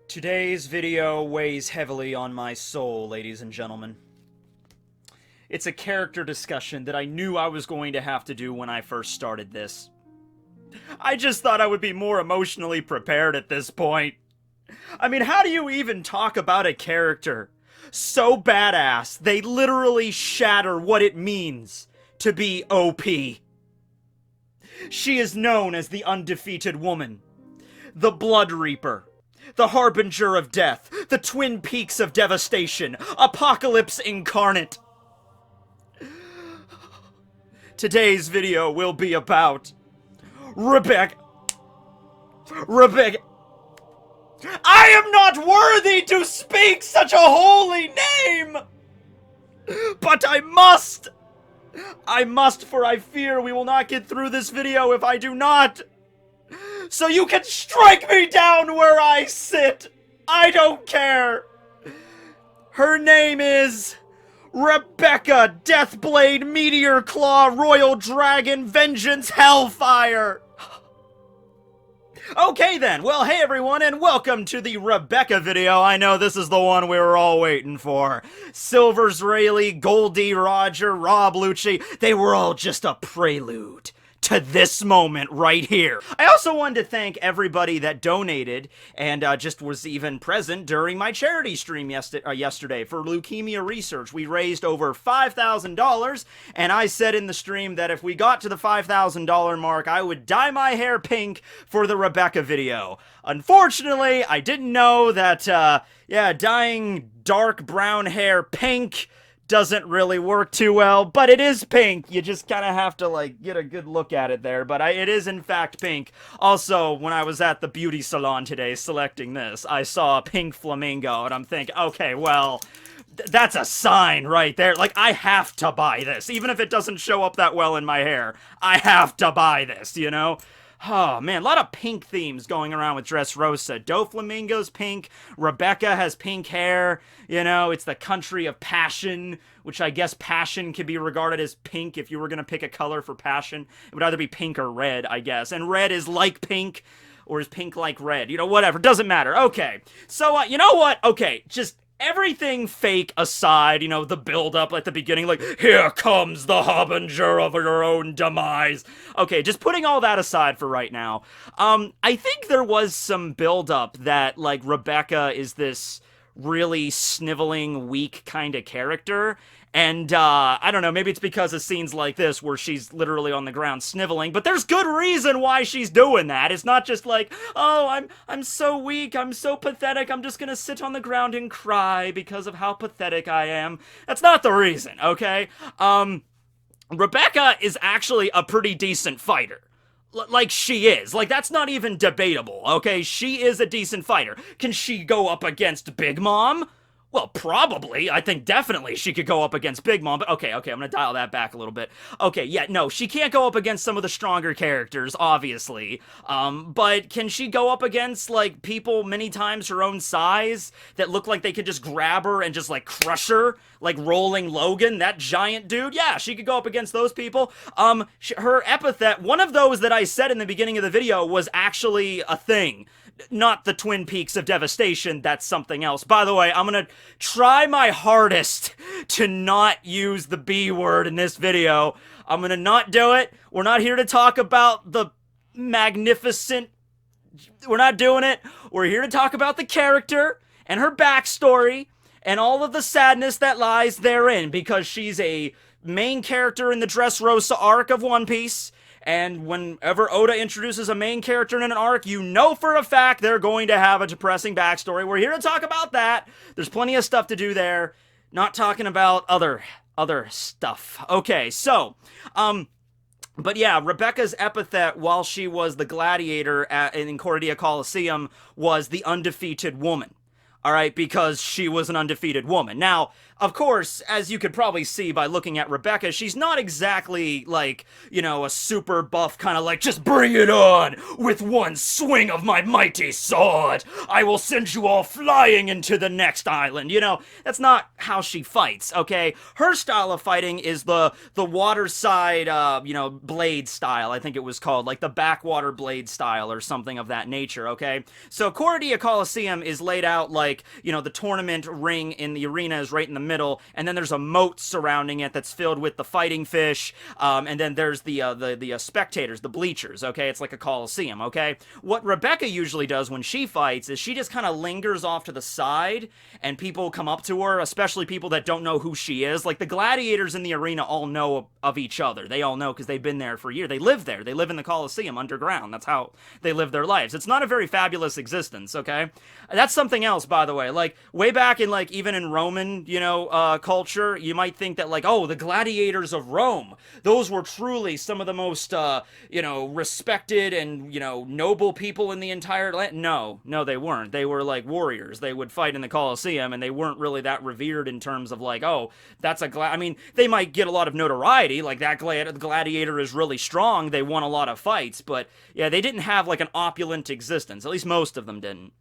Today's video weighs heavily on my soul, ladies and gentlemen. It's a character discussion that I knew I was going to have to do when I first started this. I just thought I would be more emotionally prepared at this point. I mean, how do you even talk about a character so badass they literally shatter what it means to be OP? She is known as the Undefeated Woman, the Blood Reaper, the Harbinger of Death, the Twin Peaks of Devastation, Apocalypse Incarnate. Today's video will be about Rebecca. I am not worthy to speak such a holy name! But I must! I must, for I fear we will not get through this video if I do not! So you can strike me down where I sit! I don't care! Her name is Rebecca Deathblade Meteor Claw Royal Dragon Vengeance Hellfire! Okay then, well hey everyone and welcome to the Rebecca video. I know this is the one we were all waiting for. Silver's Rayleigh, Goldie, Roger, Rob Lucci, they were all just a prelude to this moment right here. I also wanted to thank everybody that donated and just was even present during my charity stream yesterday for leukemia research. We raised over $5,000, and I said in the stream that if we got to the $5,000 mark, I would dye my hair pink for the Rebecca video. Unfortunately, I didn't know that, dyeing dark brown hair pink doesn't really work too well, but it is pink. You just kind of have to, like, get a good look at it there, but it is in fact pink. Also, when I was at the beauty salon today selecting this, I saw a pink flamingo, and I'm thinking, okay, well, that's a sign right there. Like, I have to buy this. Even if it doesn't show up that well in my hair, I have to buy this, you know? Oh, man, a lot of pink themes going around with Dressrosa. Doflamingo's pink, Rebecca has pink hair, you know, it's the country of passion, which I guess passion could be regarded as pink if you were gonna pick a color for passion. It would either be pink or red, I guess, and red is like pink, or is pink like red, you know, whatever, doesn't matter. Okay, so, you know what, okay, just everything fake aside, you know, the build-up at the beginning, like, here comes the harbinger of your own demise. Okay, just putting all that aside for right now, I think there was some build-up that, like, Rebecca is this really sniveling, weak kind of character, and, I don't know, maybe it's because of scenes like this where she's literally on the ground sniveling, but there's good reason why she's doing that. It's not just like, oh, I'm so weak, I'm so pathetic, I'm just gonna sit on the ground and cry because of how pathetic I am. That's not the reason, okay? Rebecca is actually a pretty decent fighter. Like, she is. Like, that's not even debatable, okay? She is a decent fighter. Can she go up against Big Mom? Well, probably. I think definitely she could go up against Big Mom, but okay, I'm gonna dial that back a little bit. Okay, yeah, no, she can't go up against some of the stronger characters, obviously, but can she go up against, like, people many times her own size that look like they could just grab her and just, like, crush her? Like Rolling Logan, that giant dude? Yeah, she could go up against those people. Her epithet, one of those that I said in the beginning of the video was actually a thing. Not the Twin Peaks of Devastation, that's something else. By the way, I'm gonna try my hardest to not use the B word in this video. I'm gonna not do it. We're not here to talk about the magnificent... We're not doing it. We're here to talk about the character and her backstory and all of the sadness that lies therein, because she's a main character in the Dressrosa arc of One Piece. And whenever Oda introduces a main character in an arc, you know for a fact they're going to have a depressing backstory. We're here to talk about that. There's plenty of stuff to do there. Not talking about other stuff. Okay, so, but yeah, Rebecca's epithet while she was the gladiator in Cordia Coliseum was the Undefeated Woman. all right, because she was an undefeated woman. Now, of course, as you could probably see by looking at Rebecca, she's not exactly like, you know, a super buff kind of like, just bring it on with one swing of my mighty sword. I will send you all flying into the next island. You know, that's not how she fights, okay? Her style of fighting is the waterside, you know, blade style, I think it was called, like the backwater blade style or something of that nature, okay? So Cordia Coliseum is laid out like, you know, the tournament ring in the arena is right in the middle, and then there's a moat surrounding it that's filled with the fighting fish, and then there's the spectators, the bleachers, okay? It's like a coliseum, okay? What Rebecca usually does when she fights is she just kind of lingers off to the side, and people come up to her, especially people that don't know who she is. Like, the gladiators in the arena all know of each other. They all know because they've been there for years. They live there. They live in the coliseum underground. That's how they live their lives. It's not a very fabulous existence, okay? That's something else, by the way. Like, way back in, like, even in Roman, you know, culture, you might think that, like, oh, the gladiators of Rome, those were truly some of the most, you know, respected and, you know, noble people in the entire land. No, they weren't. They were, like, warriors. They would fight in the Colosseum, and they weren't really that revered in terms of, like, oh, that's a I mean, they might get a lot of notoriety, like, that gladiator is really strong, they won a lot of fights, but, yeah, they didn't have, like, an opulent existence. At least most of them didn't.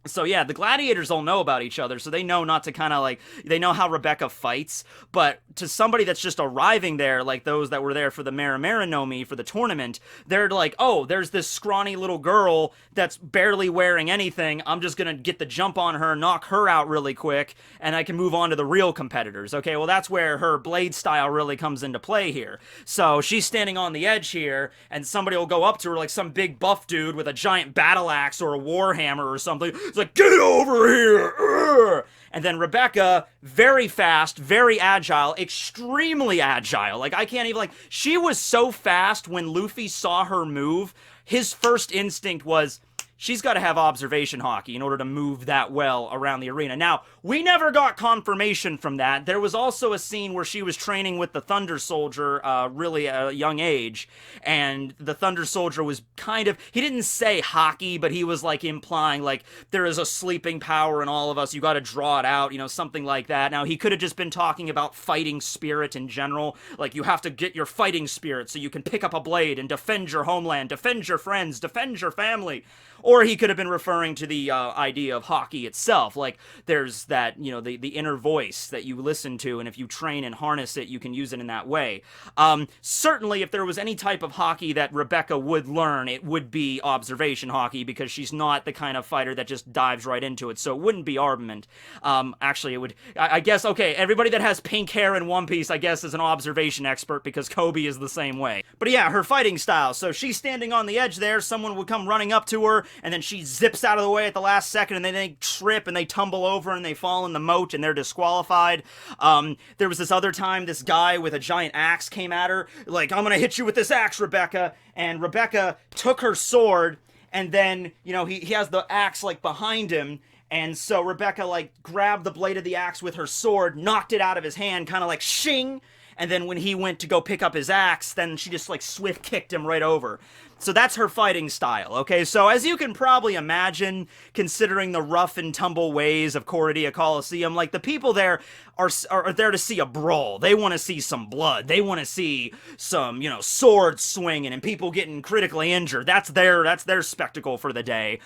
So yeah, the gladiators all know about each other, so they know not to kind of like, they know how Rebecca fights, but to somebody that's just arriving there, like those that were there for the Marimarinomi for the tournament, they're like, oh, there's this scrawny little girl that's barely wearing anything, I'm just gonna get the jump on her, knock her out really quick, and I can move on to the real competitors. Okay, well that's where her blade style really comes into play here. So she's standing on the edge here, and somebody will go up to her, like some big buff dude with a giant battle axe or a warhammer or something. It's like, get over here! And then Rebecca, very fast, very agile, extremely agile. Like, I can't even, like, she was so fast when Luffy saw her move, his first instinct was, she's got to have observation haki in order to move that well around the arena. Now, we never got confirmation from that. There was also a scene where she was training with the Thunder Soldier, really at a young age, and the Thunder Soldier was kind of, he didn't say haki, but he was like implying like, there is a sleeping power in all of us, you got to draw it out, you know, something like that. Now, he could have just been talking about fighting spirit in general, like you have to get your fighting spirit so you can pick up a blade and defend your homeland, defend your friends, defend your family. Or he could have been referring to the idea of haki itself, like there's that, you know, the inner voice that you listen to, and if you train and harness it, you can use it in that way. Certainly, if there was any type of haki that Rebecca would learn, it would be observation haki, because she's not the kind of fighter that just dives right into it, so it wouldn't be armament. Actually, it would, I guess, okay, everybody that has pink hair in One Piece, I guess, is an observation expert, because Kobe is the same way. But yeah, her fighting style, so she's standing on the edge there, someone would come running up to her, and then she zips out of the way at the last second, and then they trip, and they tumble over, and they fall in the moat, and they're disqualified. There was this other time, this guy with a giant axe came at her, like, I'm gonna hit you with this axe, Rebecca, and Rebecca took her sword, and then, you know, he has the axe, like, behind him, and so Rebecca, like, grabbed the blade of the axe with her sword, knocked it out of his hand, kind of like, shing, and then when he went to go pick up his axe, then she just, like, swift kicked him right over. So that's her fighting style, okay? So as you can probably imagine, considering the rough and tumble ways of Cordia Coliseum, like, the people there are there to see a brawl. They want to see some blood. They want to see some, you know, sword swinging and people getting critically injured. That's their spectacle for the day.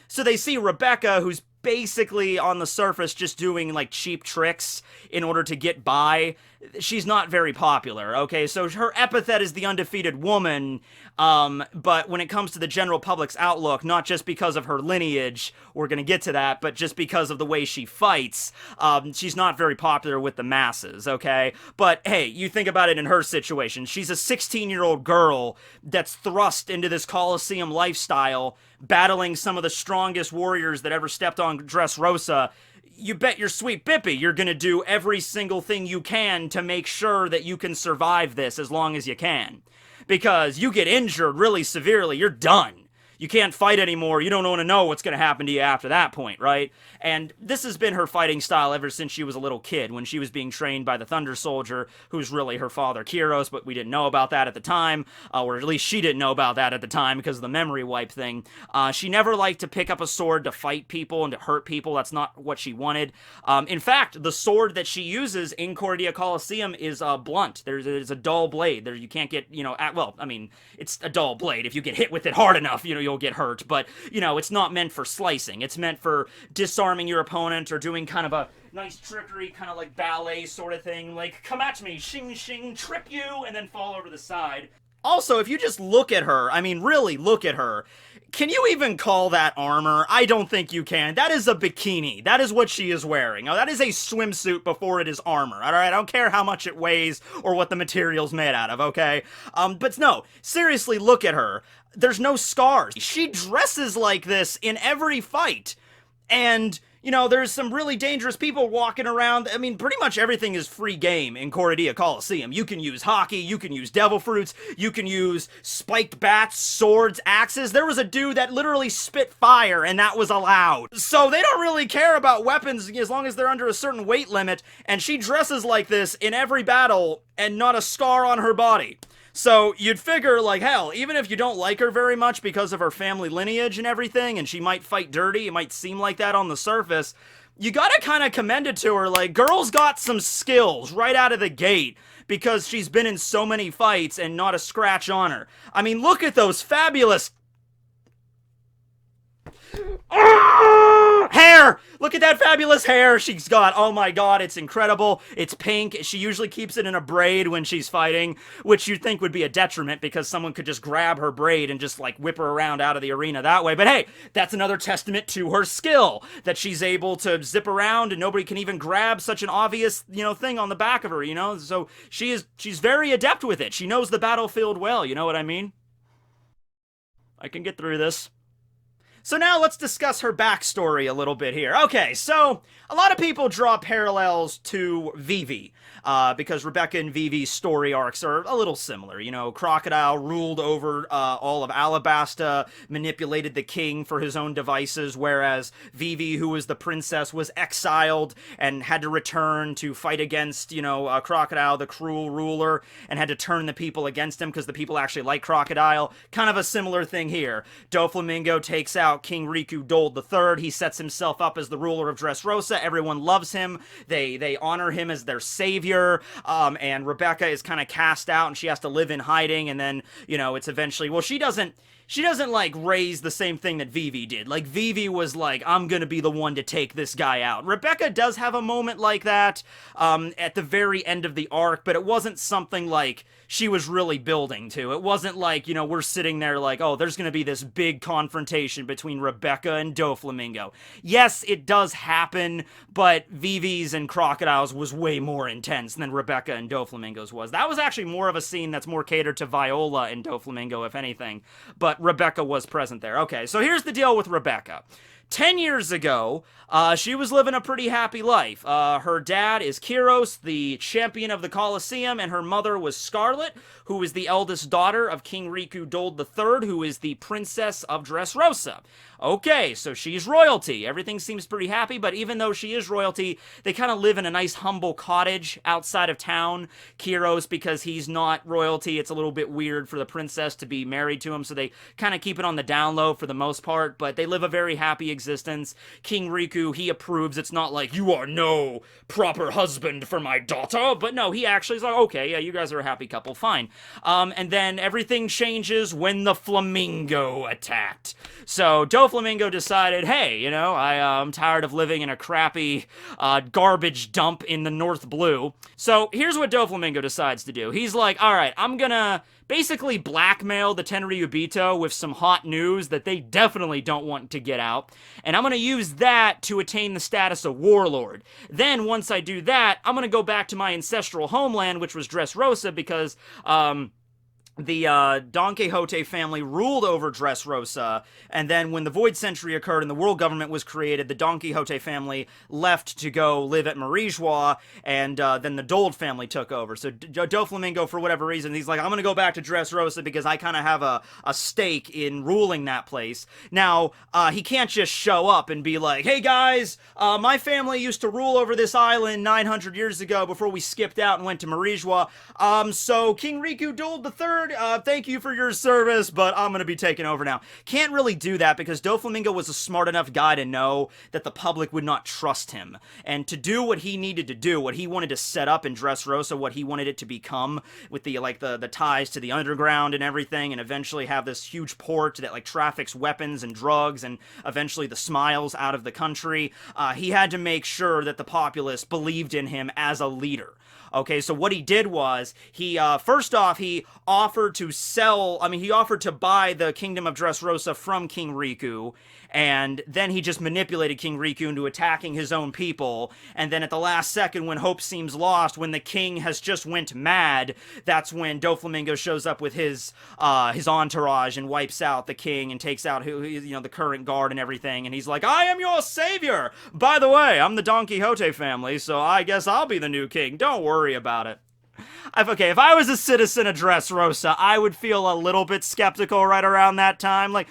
So they see Rebecca, who's basically on the surface just doing like cheap tricks in order to get by. She's not very popular, okay? So her epithet is the undefeated woman, but when it comes to the general public's outlook, not just because of her lineage, we're gonna get to that, but just because of the way she fights, she's not very popular with the masses, okay? But hey, you think about it in her situation. She's a 16-year-old girl that's thrust into this Colosseum lifestyle, battling some of the strongest warriors that ever stepped on Dressrosa. You bet your sweet Bippy you're gonna do every single thing you can to make sure that you can survive this as long as you can. Because you get injured really severely, you're done. you can't fight anymore. You don't want to know what's going to happen to you after that point, right? And this has been her fighting style ever since she was a little kid, when she was being trained by the Thunder Soldier, who's really her father, Kyros, but we didn't know about that at the time, or at least she didn't know about that at the time because of the memory wipe thing. She never liked to pick up a sword to fight people and to hurt people. That's not what she wanted. In fact, the sword that she uses in Cordia Coliseum is blunt. There's a dull blade. You can't get, well, I mean, it's a dull blade. If you get hit with it hard enough, you'll get hurt. But, it's not meant for slicing. It's meant for disarming your opponent or doing kind of a nice trickery, kind of like ballet sort of thing. Like, come at me, shing, shing, trip you, and then fall over the side. Also, if you just look at her, I mean, really look at her, can you even call that armor? I don't think you can. That is a bikini. That is what she is wearing. Now, that is a swimsuit before it is armor, alright? I don't care how much it weighs or what the material's made out of, okay? But no, seriously, look at her. There's no scars. She dresses like this in every fight. And, there's some really dangerous people walking around. I mean, pretty much everything is free game in Cordia Coliseum. You can use Haki, you can use devil fruits, you can use spiked bats, swords, axes. There was a dude that literally spit fire, and that was allowed. So they don't really care about weapons as long as they're under a certain weight limit, and she dresses like this in every battle, and not a scar on her body. So you'd figure, like, hell, even if you don't like her very much because of her family lineage and everything, and she might fight dirty, it might seem like that on the surface, you gotta kind of commend it to her, like, girl's got some skills right out of the gate, because she's been in so many fights and not a scratch on her. I mean, look at those fabulous hair! Look at that fabulous hair she's got. Oh my god, it's incredible. It's pink. She usually keeps it in a braid when she's fighting, which you'd think would be a detriment because someone could just grab her braid and just like whip her around out of the arena that way. But hey, that's another testament to her skill, that she's able to zip around and nobody can even grab such an obvious, thing on the back of her, So she's very adept with it. She knows the battlefield well, you know what I mean? I can get through this. So now let's discuss her backstory a little bit here. Okay, so a lot of people draw parallels to Vivi, because Rebecca and Vivi's story arcs are a little similar. Crocodile ruled over all of Alabasta, manipulated the king for his own devices, whereas Vivi, who was the princess, was exiled and had to return to fight against, Crocodile, the cruel ruler, and had to turn the people against him because the people actually like Crocodile. Kind of a similar thing here. Doflamingo takes out King Riku Dole III. He sets himself up as the ruler of Dressrosa. Everyone loves him. They honor him as their savior. And Rebecca is kind of cast out and she has to live in hiding. And then, it's eventually, well, she doesn't like raise the same thing that Vivi did. Like Vivi was like, I'm gonna be the one to take this guy out. Rebecca does have a moment like that at the very end of the arc, but it wasn't something like she was really building to. It wasn't like, we're sitting there like, oh, there's gonna be this big confrontation between Rebecca and Doflamingo. Yes, it does happen, but Vivi's and Crocodile's was way more intense than Rebecca and Doflamingo's was. That was actually more of a scene that's more catered to Viola and Doflamingo, if anything. But Rebecca was present there. Okay, so here's the deal with Rebecca. 10 years ago, she was living a pretty happy life. Her dad is Kyros, the champion of the Colosseum, and her mother was Scarlet, who is the eldest daughter of King Riku Dole III, who is the princess of Dressrosa. Okay, so she's royalty. Everything seems pretty happy, but even though she is royalty, they kind of live in a nice humble cottage outside of town. Kyros, because he's not royalty, it's a little bit weird for the princess to be married to him, so they kind of keep it on the down low for the most part, but they live a very happy existence. King Riku, he approves. It's not like, you are no proper husband for my daughter, but no, he actually is like, okay, yeah, you guys are a happy couple, fine. And then everything changes when the Flamingo attacked. So Doflamingo decided, hey, I'm tired of living in a crappy garbage dump in the North Blue. So here's what Doflamingo decides to do. He's like, all right, I'm gonna basically blackmail the Tenryubito with some hot news that they definitely don't want to get out, and I'm gonna use that to attain the status of warlord. Then, once I do that, I'm gonna go back to my ancestral homeland, which was Dressrosa, because, the Don Quixote family ruled over Dressrosa, and then when the Void Century occurred and the world government was created, the Don Quixote family left to go live at Marijois, and then the Dold family took over. So Doflamingo, for whatever reason, he's like, I'm gonna go back to Dressrosa because I kind of have a stake in ruling that place. Now, he can't just show up and be like, hey guys, my family used to rule over this island 900 years ago before we skipped out and went to Marijois. So King Riku Dold III, thank you for your service, but I'm gonna be taking over now. Can't really do that because Doflamingo was a smart enough guy to know that the public would not trust him. And to do what he needed to do, what he wanted to set up in Dressrosa, what he wanted it to become, with the ties to the underground and everything, and eventually have this huge port that like traffics weapons and drugs and eventually the smiles out of the country, he had to make sure that the populace believed in him as a leader. Okay, so what he did was, he, first off, he offered to buy the Kingdom of Dressrosa from King Riku, and then he just manipulated King Riku into attacking his own people, and then at the last second, when hope seems lost, when the king has just went mad, that's when Doflamingo shows up with his entourage and wipes out the king and takes out, the current guard and everything, and he's like, I am your savior! By the way, I'm the Don Quixote family, so I guess I'll be the new king, don't worry about it. If I was a citizen of Dressrosa, I would feel a little bit skeptical right around that time. Like,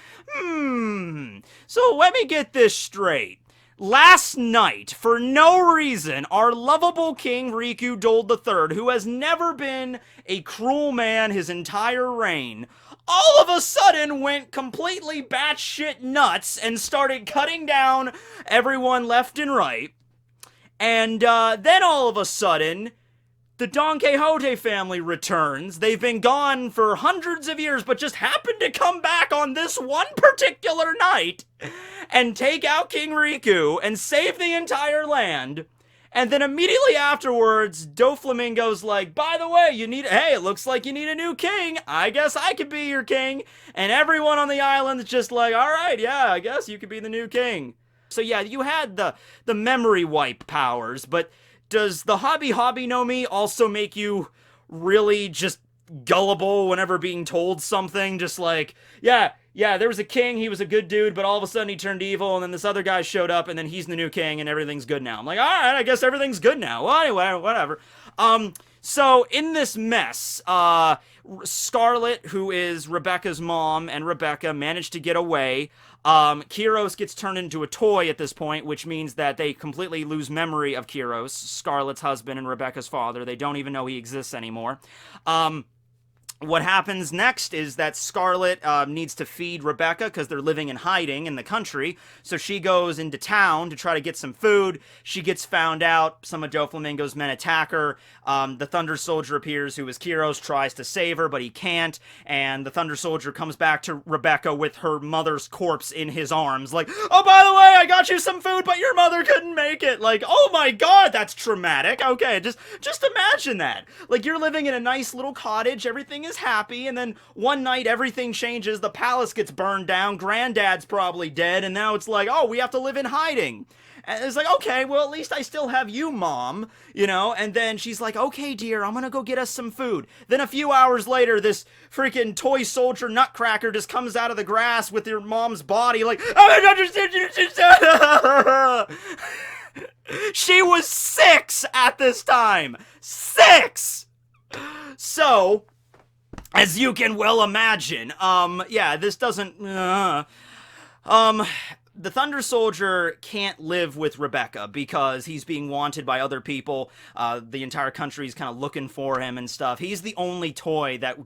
so let me get this straight. Last night, for no reason, our lovable King Riku Dold III, who has never been a cruel man his entire reign, all of a sudden went completely batshit nuts and started cutting down everyone left and right. And then all of a sudden, the Don Quixote family returns. They've been gone for hundreds of years, but just happened to come back on this one particular night and take out King Riku and save the entire land. And then immediately afterwards, Doflamingo's like, by the way, it looks like you need a new king. I guess I could be your king. And everyone on the island's just like, all right, yeah, I guess you could be the new king. So yeah, you had the memory wipe powers, but does the Hobby no Mi also make you really just gullible whenever being told something? Just like, yeah, there was a king, he was a good dude, but all of a sudden he turned evil, and then this other guy showed up, and then he's the new king, and everything's good now. I'm like, alright, I guess everything's good now. Well, anyway, whatever. So in this mess, Scarlet, who is Rebecca's mom, and Rebecca managed to get away. Kiros gets turned into a toy at this point, which means that they completely lose memory of Kiros, Scarlet's husband and Rebecca's father. They don't even know he exists anymore. What happens next is that Scarlet needs to feed Rebecca because they're living in hiding in the country. So she goes into town to try to get some food. She gets found out. Some of Doflamingo's men attack her. The Thunder Soldier appears, who is Kiros, tries to save her, but he can't. And the Thunder Soldier comes back to Rebecca with her mother's corpse in his arms. Like, oh, by the way, I got you some food, but your mother couldn't make it. Like, oh my god, that's traumatic. Okay, just imagine that. Like, you're living in a nice little cottage. Everything is happy, and then one night everything changes, the palace gets burned down, granddad's probably dead, and now it's like, oh, we have to live in hiding. And it's like, okay, well, at least I still have you, Mom, and then she's like, okay, dear, I'm gonna go get us some food. Then a few hours later, this freaking toy soldier nutcracker just comes out of the grass with your mom's body, like, she was 6 at this time! 6! So, as you can well imagine, this doesn't, the Thunder Soldier can't live with Rebecca because he's being wanted by other people. The entire country's kind of looking for him and stuff. He's the only toy that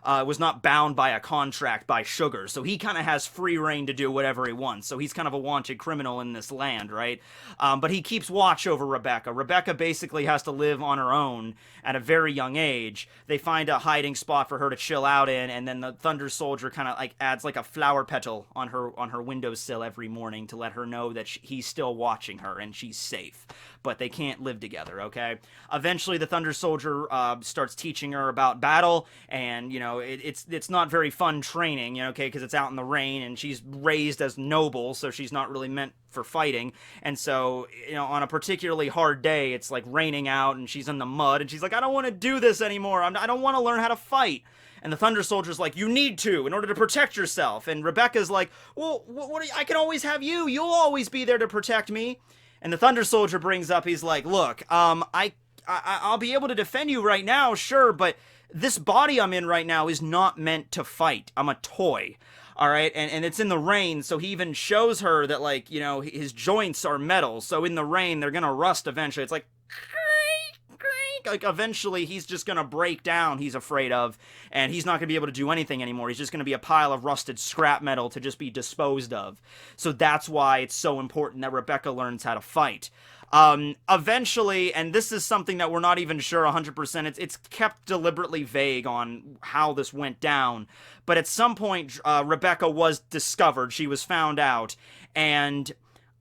was not bound by a contract by Sugar, so he kind of has free reign to do whatever he wants. So he's kind of a wanted criminal in this land, right? But he keeps watch over Rebecca. Rebecca basically has to live on her own at a very young age. They find a hiding spot for her to chill out in, and then the Thunder Soldier kind of like adds like a flower petal on her windowsill every morning to let her know that he's still watching her and she's safe. But they can't live together, okay? Eventually, the Thunder Soldier starts teaching her about battle, and, it's not very fun training, okay, because it's out in the rain, and she's raised as noble, so she's not really meant for fighting, and so, on a particularly hard day, it's, like, raining out, and she's in the mud, and she's like, I don't want to do this anymore, I don't want to learn how to fight. And the Thunder Soldier's like, you need to, in order to protect yourself. And Rebecca's like, well, I can always have you. You'll always be there to protect me. And the Thunder Soldier brings up, he's like, look, I'll be able to defend you right now, sure, but this body I'm in right now is not meant to fight. I'm a toy. All right, and it's in the rain, so he even shows her that, like, you know, his joints are metal, so in the rain, they're gonna rust eventually. It's like eventually he's just gonna break down, he's afraid of, and he's not gonna be able to do anything anymore. He's just gonna be a pile of rusted scrap metal to just be disposed of. So that's why it's so important that Rebecca learns how to fight. Eventually, and this is something that we're not even sure 100%, it's kept deliberately vague on how this went down, but at some point, Rebecca was discovered, she was found out, and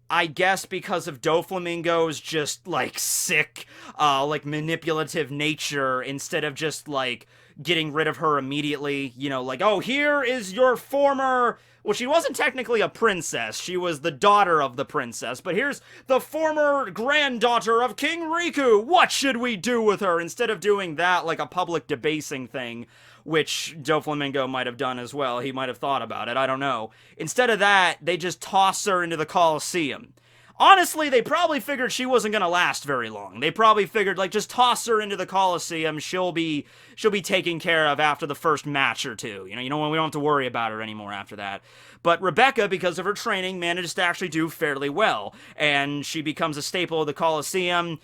I guess because of Doflamingo's just, like, sick, like, manipulative nature, instead of just, like, getting rid of her immediately, you know, like, oh, here is your former... Well, she wasn't technically a princess. She was the daughter of the princess. But here's the former granddaughter of King Riku. What should we do with her? Instead of doing that like a public debasing thing, which Doflamingo might have done as well. He might have thought about it. I don't know. Instead of that, they just toss her into the Colosseum. Honestly, they probably figured she wasn't gonna last very long. They probably figured, like, just toss her into the Colosseum. She'll be taken care of after the first match or two. You know, we don't have to worry about her anymore after that. But Rebecca, because of her training, manages to actually do fairly well, and she becomes a staple of the Colosseum.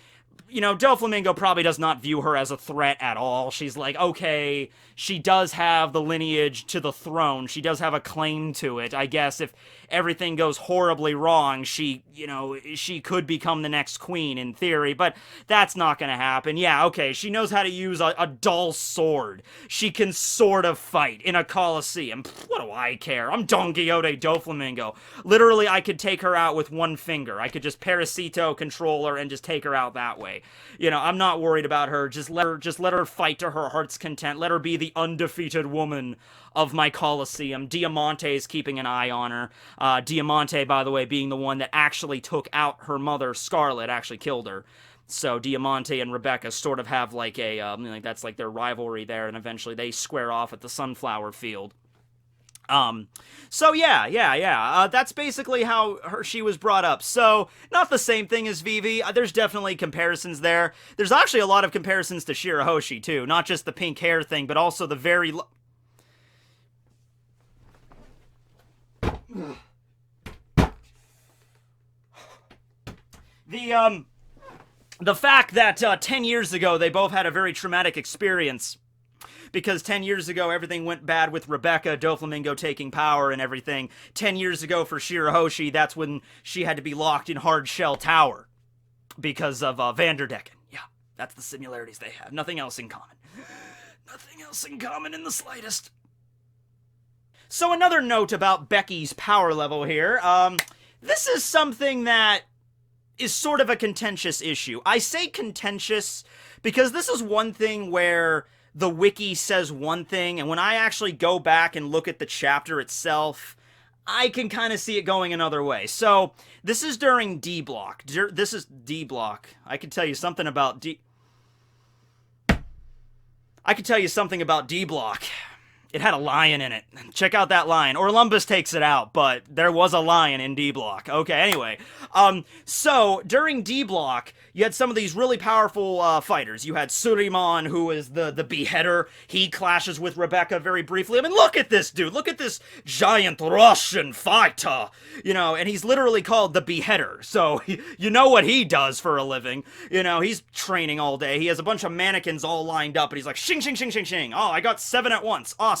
You know, Doflamingo probably does not view her as a threat at all. She's like, okay, she does have the lineage to the throne. She does have a claim to it. I guess if everything goes horribly wrong, she could become the next queen in theory, but that's not gonna happen. Yeah, okay, she knows how to use a dull sword. She can sort of fight in a Colosseum. What do I care? I'm Don Quixote Doflamingo. Literally, I could take her out with one finger. I could just Parasito control her and just take her out that way. You know, I'm not worried about her. Just let her fight to her heart's content. Let her be the undefeated woman of my Colosseum. Diamante is keeping an eye on her. Diamante, by the way, being the one that actually took out her mother, Scarlet, actually killed her. So Diamante and Rebecca sort of have like a, like that's like their rivalry there, and eventually they square off at the sunflower field. So yeah, that's basically how she was brought up. So, not the same thing as Vivi. There's definitely comparisons there. There's actually a lot of comparisons to Shira Hoshi, too. Not just the pink hair thing, but also the very... The fact that 10 years ago they both had a very traumatic experience, because 10 years ago everything went bad with Rebecca, Doflamingo taking power and everything. 10 years ago for Shira Hoshi, that's when she had to be locked in Hard Shell Tower because of Vanderdecken. Yeah, that's the similarities they have. Nothing else in common. Nothing else in common in the slightest. So another note about Becky's power level here. This is something that is sort of a contentious issue. I say contentious because this is one thing where the wiki says one thing, and when I actually go back and look at the chapter itself, I can kind of see it going another way. So, this is during DBlock. This is DBlock. I can tell you something about DBlock. It had a lion in it. Check out that lion. Orlumbus takes it out, but there was a lion in DBlock. Okay, anyway. So, during DBlock, you had some of these really powerful fighters. You had Surimon, who is the beheader. He clashes with Rebecca very briefly. I mean, look at this dude. Look at this giant Russian fighter. You know, and he's literally called the beheader. So, you know what he does for a living. You know, he's training all day. He has a bunch of mannequins all lined up, and he's like, shing, shing, shing, shing, shing. Oh, I got 7 at once. Awesome.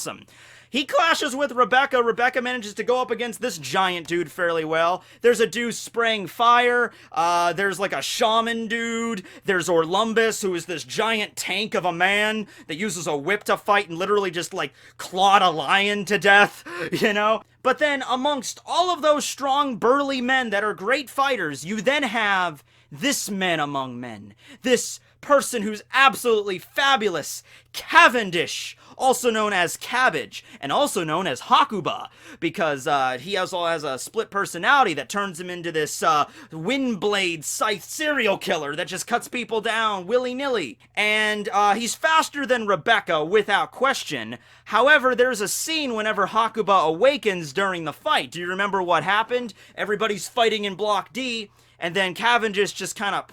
He clashes with Rebecca. Rebecca manages to go up against this giant dude fairly well. There's a dude spraying fire. There's like a shaman dude. There's Orlumbus, who is this giant tank of a man that uses a whip to fight and literally just like clawed a lion to death, you know? But then amongst all of those strong, burly men that are great fighters, you then have this man among men. This person who's absolutely fabulous, Cavendish, also known as Cabbage, and also known as Hakuba, because he also has a split personality that turns him into this windblade scythe serial killer that just cuts people down willy-nilly. And he's faster than Rebecca, without question. However, there's a scene whenever Hakuba awakens during the fight. Do you remember what happened? Everybody's fighting in Block D, and then Cavendish just kind of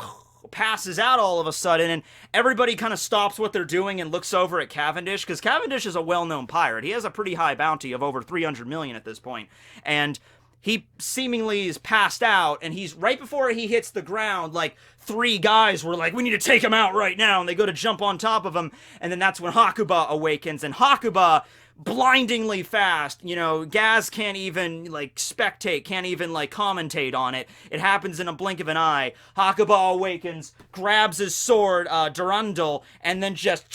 passes out all of a sudden, and everybody kind of stops what they're doing and looks over at Cavendish, because Cavendish is a well-known pirate. He has a pretty high bounty of over 300 million at this point, and he seemingly is passed out, and he's right before he hits the ground, like, 3 guys were like, we need to take him out right now, and they go to jump on top of him, and then that's when Hakuba awakens, and Hakuba, blindingly fast, you know, Gaz can't even, like, spectate, can't even, like, commentate on it. It happens in a blink of an eye. Hakuba awakens, grabs his sword, Durandal, and then just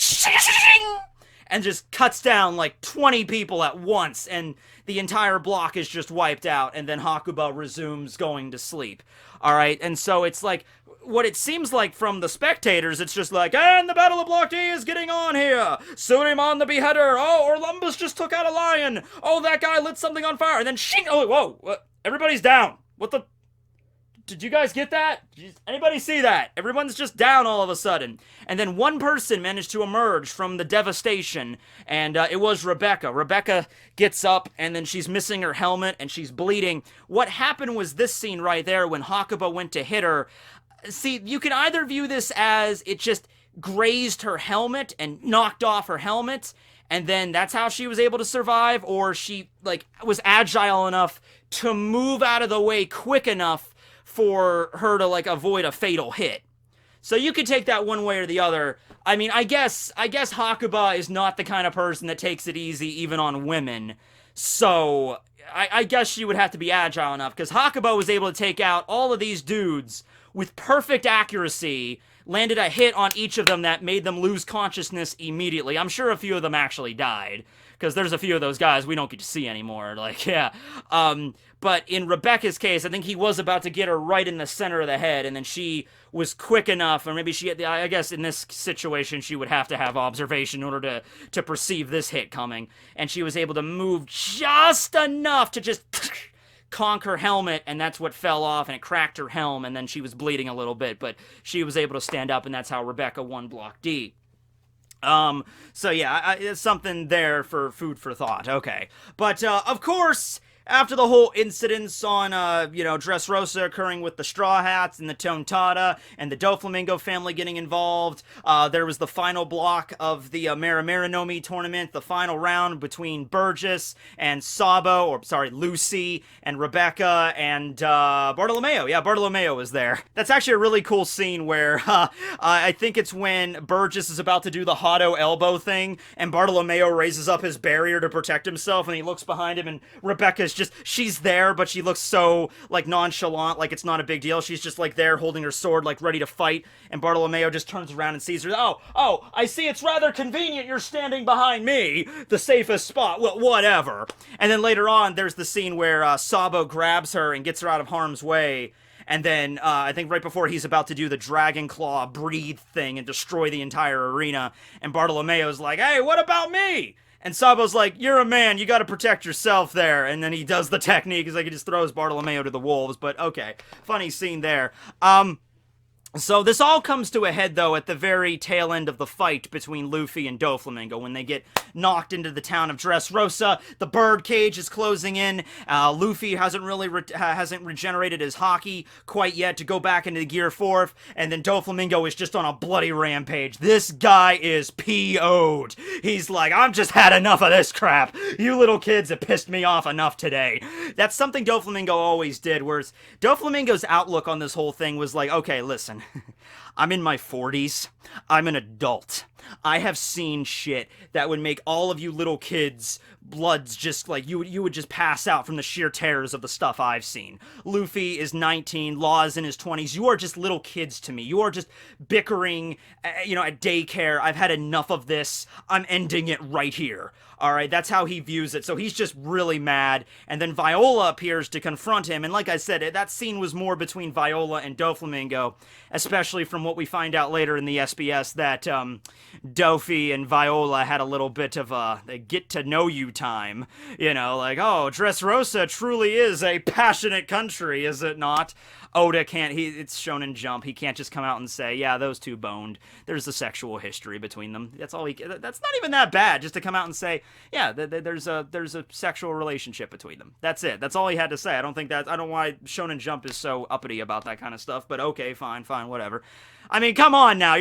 cuts down, like, 20 people at once, and the entire block is just wiped out, and then Hakuba resumes going to sleep. Alright, and so it's like, what it seems like from the spectators, it's just like, and the Battle of Block D is getting on here! Suleiman the Beheader! Oh, Orlumbus just took out a lion! Oh, that guy lit something on fire! And then shing! Oh, whoa! Everybody's down! What the... Did you guys get that? Did anybody see that? Everyone's just down all of a sudden. And then one person managed to emerge from the devastation, and it was Rebecca. Rebecca gets up, and then she's missing her helmet, and she's bleeding. What happened was this scene right there, when Hakuba went to hit her. See, you can either view this as it just grazed her helmet and knocked off her helmet, and then that's how she was able to survive, or she, like, was agile enough to move out of the way quick enough for her to, like, avoid a fatal hit. So you could take that one way or the other. I mean, I guess Hakuba is not the kind of person that takes it easy even on women. So I guess she would have to be agile enough, because Hakuba was able to take out all of these dudes with perfect accuracy, landed a hit on each of them that made them lose consciousness immediately. I'm sure a few of them actually died, because there's a few of those guys we don't get to see anymore, like, yeah. But in Rebecca's case, I think he was about to get her right in the center of the head, and then she was quick enough, or maybe I guess in this situation, she would have to have observation in order to perceive this hit coming, and she was able to move just enough to just conk her helmet, and that's what fell off, and it cracked her helm, and then she was bleeding a little bit, but she was able to stand up, and that's how Rebecca won Block D. So yeah, it's something there for food for thought, okay. But, of course, after the whole incidents on, Dressrosa occurring with the Straw Hats and the Tontada and the Doflamingo family getting involved, there was the final block of the Marimarinomi tournament, the final round between Burgess and Lucy and Rebecca and Bartolomeo. Yeah, Bartolomeo was there. That's actually a really cool scene where I think it's when Burgess is about to do the Hado elbow thing and Bartolomeo raises up his barrier to protect himself, and he looks behind him, and Rebecca's she's there, but she looks so, like, nonchalant, like it's not a big deal. She's just, like, there holding her sword, like, ready to fight, and Bartolomeo just turns around and sees her. Oh, I see it's rather convenient you're standing behind me, the safest spot. Well, whatever. And then later on, there's the scene where Sabo grabs her and gets her out of harm's way, and then, I think right before he's about to do the Dragon Claw breathe thing and destroy the entire arena, and Bartolomeo's like, hey, what about me? And Sabo's like, you're a man, you gotta protect yourself there. And then he does the technique, it's like he just throws Bartolomeo to the wolves, but okay. Funny scene there. So this all comes to a head, though, at the very tail end of the fight between Luffy and Doflamingo, when they get knocked into the town of Dressrosa. The bird cage is closing in. Luffy hasn't regenerated his haki quite yet to go back into the Gear 4th, and then Doflamingo is just on a bloody rampage. This guy is PO'd. He's like, I've just had enough of this crap. You little kids have pissed me off enough today. That's something Doflamingo always did, whereas Doflamingo's outlook on this whole thing was like, okay, listen, I'm in my 40s. I'm an adult. I have seen shit that would make all of you little kids' bloods just like, you would just pass out from the sheer terrors of the stuff I've seen. Luffy is 19, Law is in his 20s. You are just little kids to me. You are just bickering, at daycare. I've had enough of this. I'm ending it right here. Alright, that's how he views it. So he's just really mad. And then Viola appears to confront him. And like I said, that scene was more between Viola and Doflamingo, especially especially from what we find out later in the SBS that Dofi and Viola had a little bit of a get-to-know-you time. You know, like, oh, Dressrosa truly is a passionate country, is it not? Oda can't, it's Shonen Jump, he can't just come out and say, yeah, those two boned. There's a sexual history between them. That's all that's not even that bad, just to come out and say, yeah, there's a sexual relationship between them. That's it. That's all he had to say. I don't know why Shonen Jump is so uppity about that kind of stuff, but okay, fine, whatever. I mean, come on now,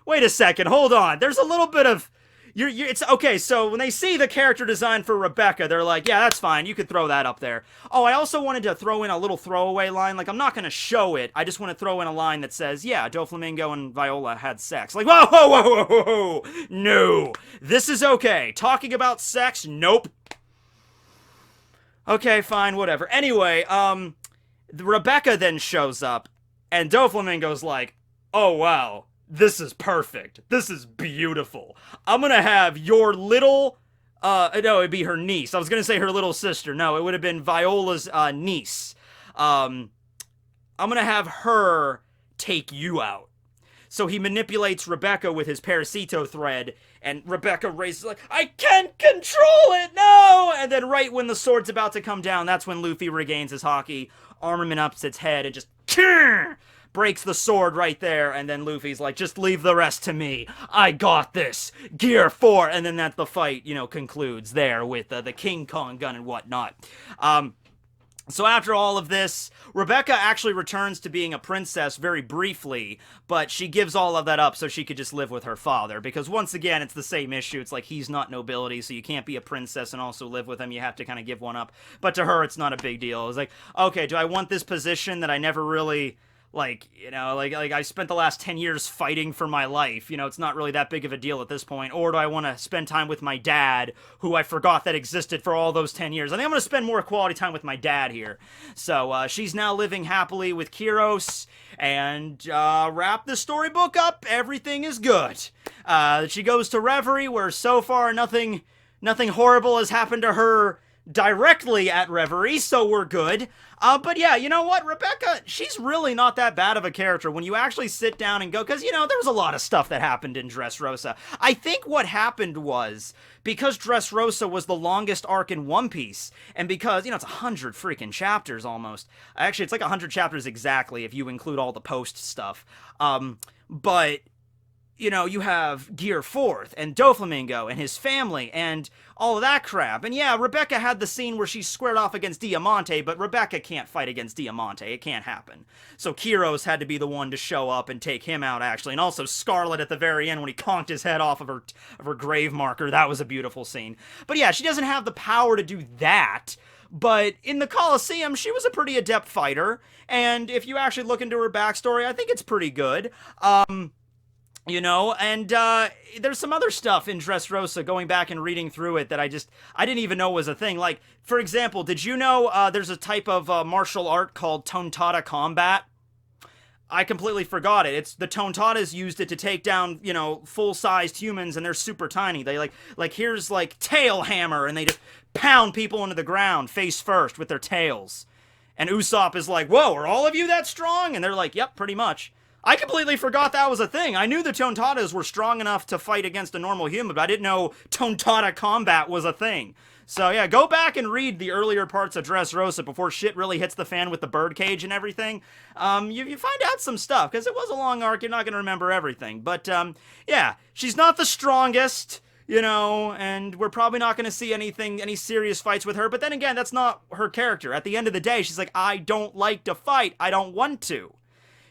wait a second, hold on. There's a little bit of, it's okay, so when they see the character design for Rebecca, they're like, yeah, that's fine, you could throw that up there. Oh, I also wanted to throw in a little throwaway line, like, I'm not gonna show it, I just want to throw in a line that says, yeah, Doflamingo and Viola had sex. Like, whoa, no, this is okay. Talking about sex, nope. Okay, fine, whatever. Anyway, Rebecca then shows up, and Doflamingo's like, oh, wow. This is perfect. This is beautiful. I'm gonna have your little, no, it'd be her niece. I was gonna say her little sister. No, it would have been Viola's, niece. I'm gonna have her take you out. So he manipulates Rebecca with his Parasito thread, and Rebecca raises like, I can't control it, no! And then right when the sword's about to come down, that's when Luffy regains his Haki, armament ups its head, and just, breaks the sword right there, and then Luffy's like, just leave the rest to me. I got this. Gear 4. And then the fight, concludes there with the King Kong gun and whatnot. So after all of this, Rebecca actually returns to being a princess very briefly, but she gives all of that up so she could just live with her father, because once again, it's the same issue. It's like, he's not nobility, so you can't be a princess and also live with him. You have to kind of give one up. But to her, it's not a big deal. It's like, okay, do I want this position that I never really... like I spent the last 10 years fighting for my life, it's not really that big of a deal at this point, or do I want to spend time with my dad, who I forgot that existed for all those 10 years? I think I'm going to spend more quality time with my dad here. So, she's now living happily with Kyros, and, wrap the storybook up, everything is good. She goes to Reverie, where so far nothing horrible has happened to her directly at Reverie, so we're good. But yeah, you know what? Rebecca, she's really not that bad of a character when you actually sit down and go, because, there was a lot of stuff that happened in Dressrosa. I think what happened was, because Dressrosa was the longest arc in One Piece, and because, it's 100 freaking chapters almost. Actually, it's like 100 chapters exactly if you include all the post stuff. But... you have Gear 4th, and Doflamingo, and his family, and all of that crap. And yeah, Rebecca had the scene where she squared off against Diamante, but Rebecca can't fight against Diamante. It can't happen. So Kyros had to be the one to show up and take him out, actually. And also Scarlet at the very end when he conked his head off of her grave marker. That was a beautiful scene. But yeah, she doesn't have the power to do that. But in the Colosseum, she was a pretty adept fighter. And if you actually look into her backstory, I think it's pretty good. There's some other stuff in Dressrosa, going back and reading through it, that I didn't even know was a thing. Like, for example, did you know there's a type of martial art called Tontada Combat? I completely forgot it. It's the Tontadas used it to take down, full-sized humans, and they're super tiny. They here's tail hammer, and they just pound people into the ground face first with their tails. And Usopp is like, whoa, are all of you that strong? And they're like, yep, pretty much. I completely forgot that was a thing. I knew the Tontadas were strong enough to fight against a normal human, but I didn't know Tontada Combat was a thing. So yeah, go back and read the earlier parts of Dressrosa before shit really hits the fan with the birdcage and everything. You find out some stuff, because it was a long arc, you're not going to remember everything. But, yeah, she's not the strongest, and we're probably not going to see any serious fights with her. But then again, that's not her character. At the end of the day, she's like, I don't like to fight. I don't want to.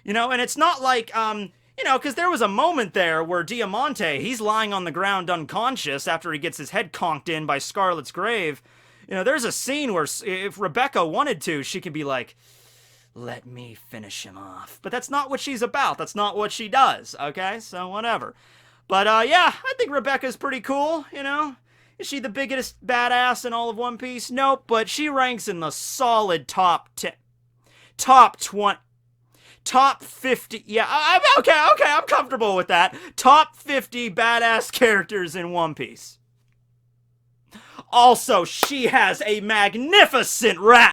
And it's not like, because there was a moment there where Diamante, he's lying on the ground unconscious after he gets his head conked in by Scarlet's grave. There's a scene where if Rebecca wanted to, she could be like, let me finish him off. But that's not what she's about. That's not what she does, okay? So, whatever. But, yeah, I think Rebecca's pretty cool, Is she the biggest badass in all of One Piece? Nope, but she ranks in the solid top 10, top 20... Top 50, yeah, okay, I'm comfortable with that. Top 50 badass characters in One Piece. Also, she has a magnificent rap.